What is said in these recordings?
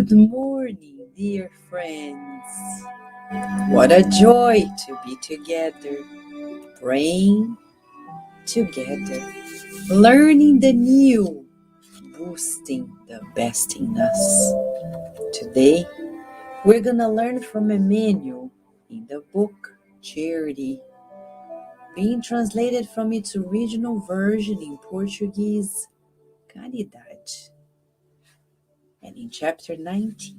Good morning, dear friends. What a joy to be together, praying together, learning the new, boosting the best in us. Today, we're going to learn from Emmanuel in the book Charity, being translated from its original version in Portuguese, Caridade. And in chapter 19,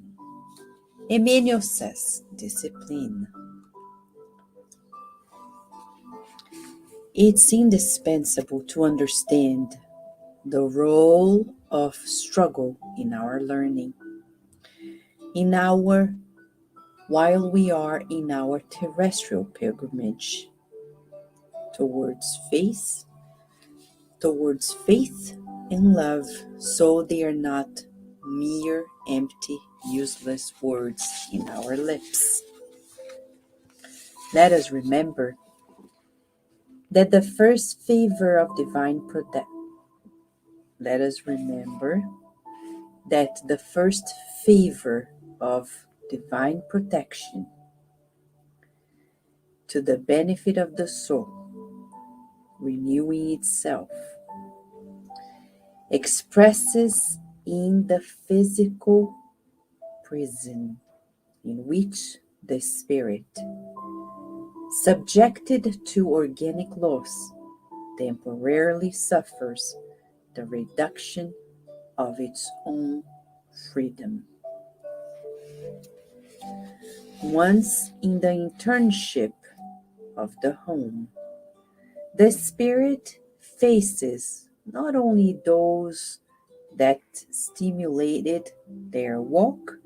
Emmanuel says, discipline. It's indispensable to understand the role of struggle in our learning, while we are in our terrestrial pilgrimage towards faith and love, so they are not mere empty, useless words in our lips. Let us remember that the first favor of divine protection to the benefit of the soul, renewing itself, expresses in the physical prison in which the spirit, subjected to organic laws, temporarily suffers the reduction of its own freedom. Once in the internship of the home, the spirit faces not only those that stimulated their walk,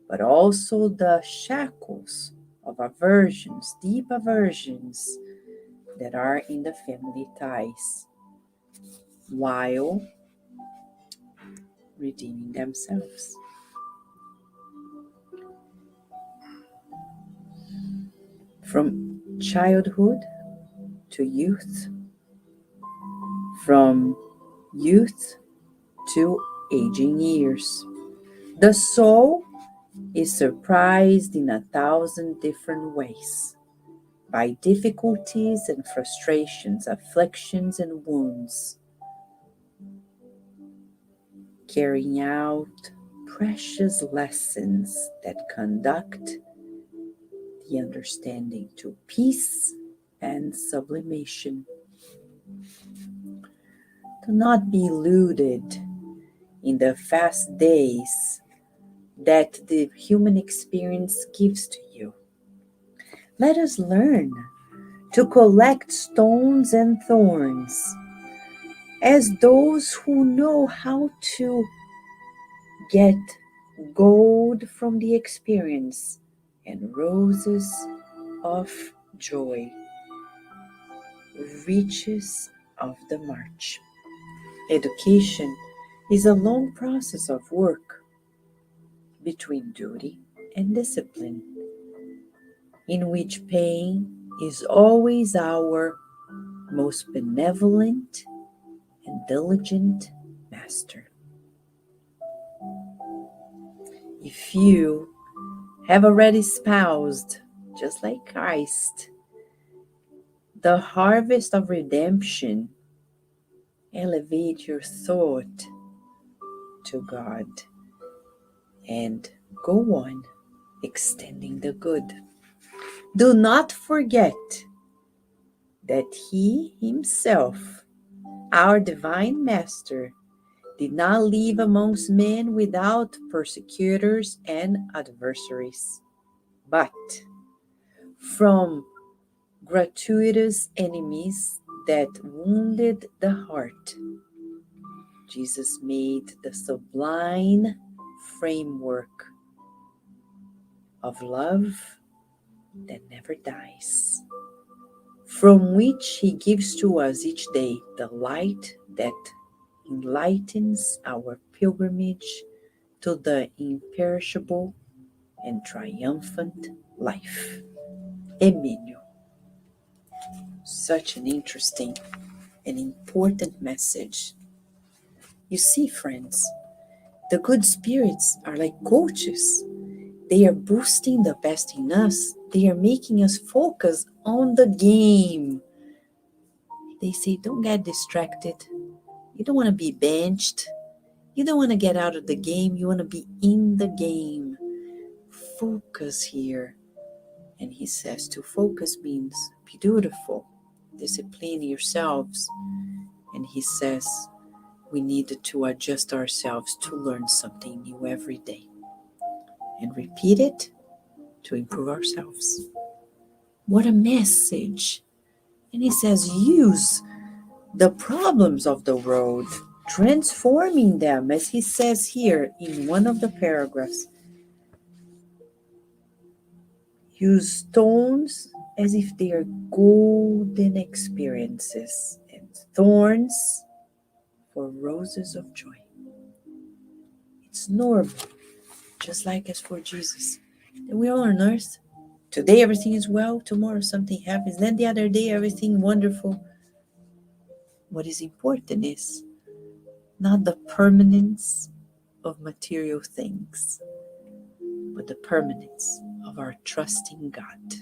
but also the shackles of aversions, deep aversions that are in the family ties, while redeeming themselves. From childhood to youth, from youth to aging years, the soul is surprised in 1,000 different ways by difficulties and frustrations, afflictions and wounds, carrying out precious lessons that conduct the understanding to peace and sublimation. Do not be deluded in the fast days that the human experience gives to you. Let us learn to collect stones and thorns as those who know how to get gold from the experience and roses of joy, riches of the march. Education is a long process of work between duty and discipline, in which pain is always our most benevolent and diligent master. If you have already espoused, just like Christ, the harvest of redemption, elevate your thought to God and go on extending the good. Do not forget that He Himself, our divine Master, did not live amongst men without persecutors and adversaries, but from gratuitous enemies that wounded the heart, Jesus made the sublime framework of love that never dies, from which He gives to us each day the light that enlightens our pilgrimage to the imperishable and triumphant life. Emmanuel. Such an interesting and important message. You see, friends, The good spirits are like coaches. They are boosting the best in us. They are making us focus on the game. They say, don't get distracted. You don't want to be benched. You don't want to get out of the game. You want to be in the game. Focus here. And he says to focus means be dutiful. Discipline yourselves. And he says we need to adjust ourselves to learn something new every day. And repeat it to improve ourselves. What a message. And he says use the problems of the world, transforming them, as he says here in one of the paragraphs. Use stones as if they are golden experiences and thorns for roses of joy. It's normal, just like as for Jesus. And we're all on earth. Today everything is well, tomorrow something happens, then the other day everything wonderful. What is important is not the permanence of material things, but the permanence of our trust in God,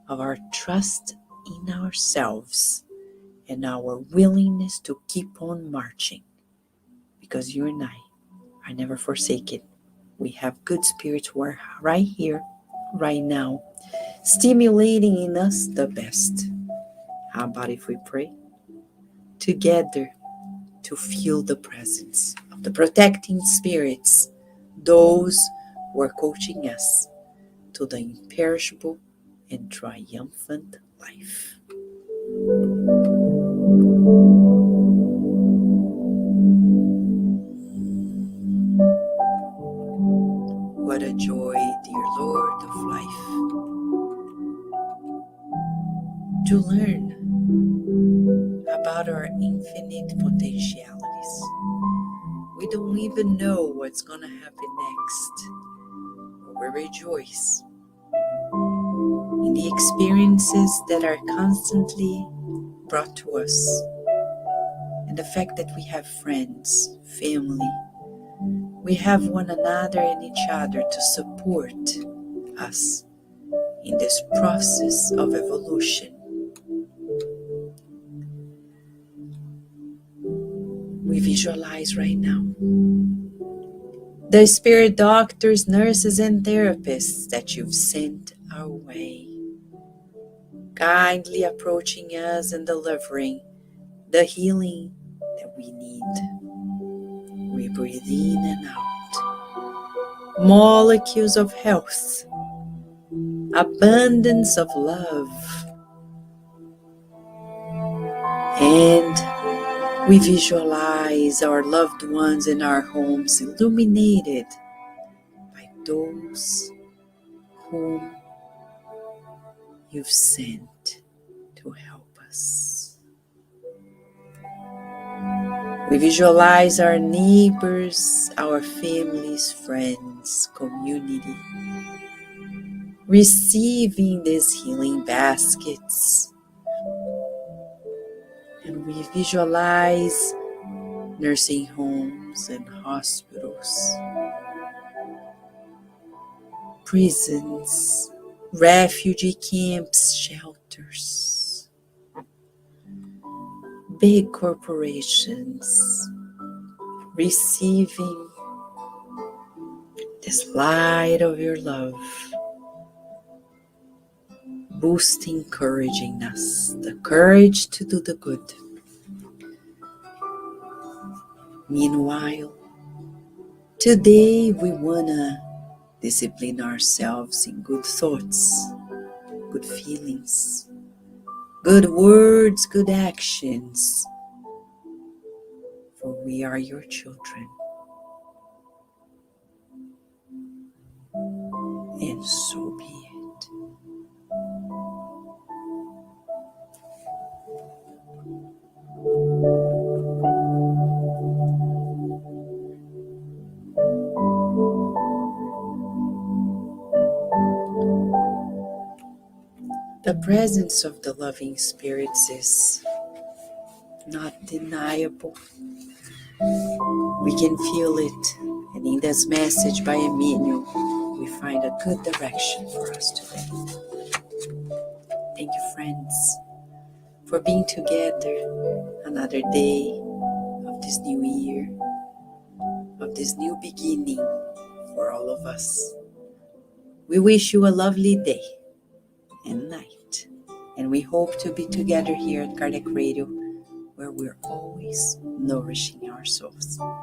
of our trust in ourselves, and our willingness to keep on marching. Because you and I are never forsaken. We have good spirits who are right here, right now, stimulating in us the best. How about if we pray together to feel the presence of the protecting spirits, those who are coaching us to the imperishable and triumphant life. What a joy, dear Lord of life, to learn about our infinite potentialities. We don't even know what's going to happen next, but we rejoice in the experiences that are constantly brought to us, and the fact that we have friends, family, we have one another and each other to support us in this process of evolution. We visualize right now the spirit doctors, nurses, and therapists that you've sent our way, kindly approaching us and delivering the healing that we need. We breathe in and out molecules of health, abundance of love, and we visualize our loved ones in our homes illuminated by those whom you've sent to help us. We visualize our neighbors, our families, friends, community, receiving these healing baskets. And we visualize nursing homes and hospitals, prisons, refugee camps, shelters, big corporations receiving this light of your love, boosting courage in us, the courage to do the good. Meanwhile, today we want to discipline ourselves in good thoughts, good feelings, good words, good actions, for we are your children. And so be it. The presence of the loving spirits is not deniable. We can feel it, and in this message by Emmanuel, we find a good direction for us today. Thank you, friends, for being together another day of this new year, of this new beginning for all of us. We wish you a lovely day and night, and we hope to be together here at Kardec Radio, where we're always nourishing our souls.